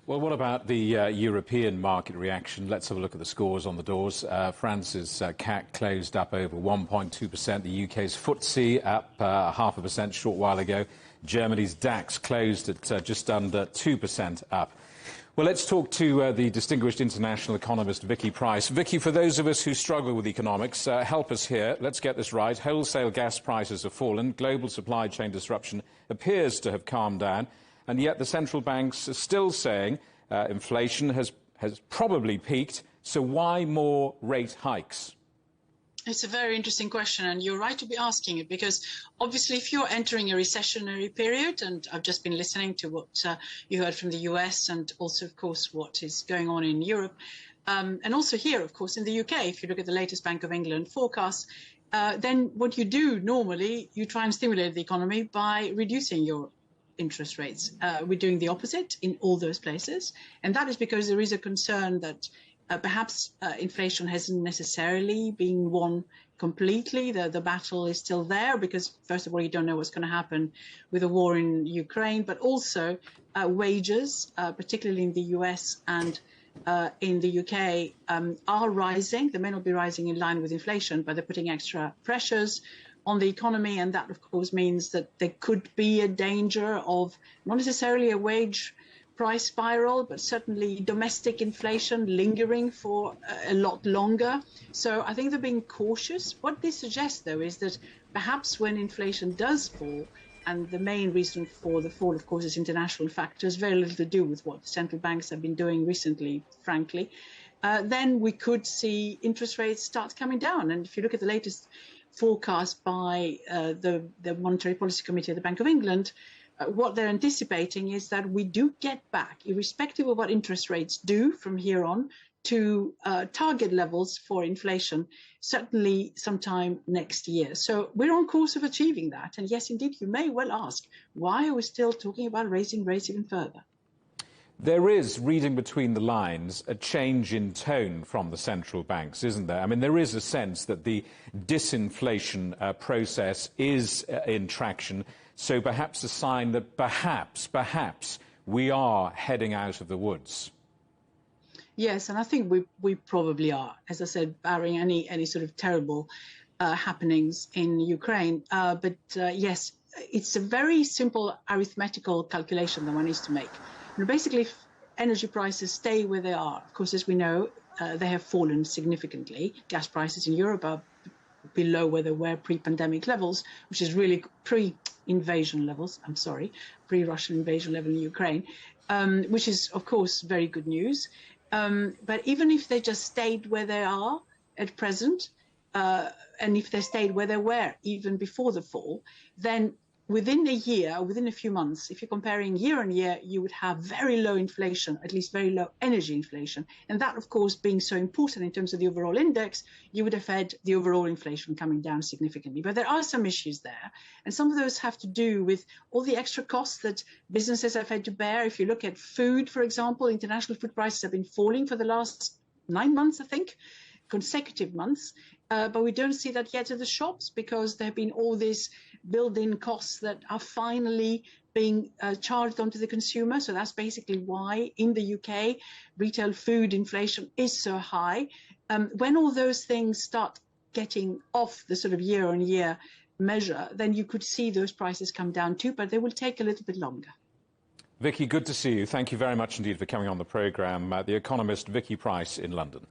Well, what about the European market reaction? Let's have a look at the scores on the doors. France's CAC closed up over 1.2%. The UK's FTSE up 0.5% a short while ago. Germany's DAX closed at just under 2% up. Well, let's talk to the distinguished international economist, Vicky Pryce. Vicky, for those of us who struggle with economics, help us here. Let's get this right. Wholesale gas prices have fallen. Global supply chain disruption appears to have calmed down. And yet the central banks are still saying inflation has probably peaked. So why more rate hikes? It's a very interesting question, and you're right to be asking it, because obviously if you're entering a recessionary period, and I've just been listening to what you heard from the US and also, of course, what is going on in Europe, and also here, of course, in the UK, if you look at the latest Bank of England forecasts, then what you do normally, you try and stimulate the economy by reducing your interest rates. We're doing the opposite in all those places, and that is because there is a concern that perhaps inflation hasn't necessarily been won completely. The battle is still there because, first of all, you don't know what's going to happen with the war in Ukraine, but also wages, particularly in the US and in the UK, are rising. They may not be rising in line with inflation, but they're putting extra pressures on the economy, and that, of course, means that there could be a danger of not necessarily a wage price spiral, but certainly domestic inflation lingering for a lot longer. So I think they're being cautious. What this suggests, though, is that perhaps when inflation does fall, and the main reason for the fall, of course, is international factors, very little to do with what central banks have been doing recently, frankly, then we could see interest rates start coming down. And if you look at the latest forecast by the Monetary Policy Committee of the Bank of England, what they're anticipating is that we do get back, irrespective of what interest rates do from here on, to target levels for inflation, certainly sometime next year. So we're on course of achieving that. And yes, indeed, you may well ask, why are we still talking about raising rates even further? There is, reading between the lines, a change in tone from the central banks, isn't there? I mean, there is a sense that the disinflation process is in traction. So perhaps a sign that perhaps we are heading out of the woods. Yes, and I think we probably are, as I said, barring any sort of terrible happenings in Ukraine. But yes, it's a very simple arithmetical calculation that one needs to make. Basically, if energy prices stay where they are, of course, as we know, they have fallen significantly. Gas prices in Europe are below where they were pre-pandemic levels, which is really pre-invasion levels, pre-Russian invasion level in Ukraine, which is, of course, very good news. But even if they just stayed where they are at present, and if they stayed where they were even before the fall, then within a year, within a few months, if you're comparing year on year, you would have very low inflation, at least very low energy inflation. And that, of course, being so important in terms of the overall index, you would have had the overall inflation coming down significantly. But there are some issues there. And some of those have to do with all the extra costs that businesses have had to bear. If you look at food, for example, international food prices have been falling for the last 9 months, I think, consecutive months. But we don't see that yet at the shops because there have been all these built-in costs that are finally being charged onto the consumer. So that's basically why in the UK, retail food inflation is so high. When all those things start getting off the sort of year-on-year measure, then you could see those prices come down too, but they will take a little bit longer. Vicky, good to see you. Thank you very much indeed for coming on the programme. The economist Vicky Pryce in London.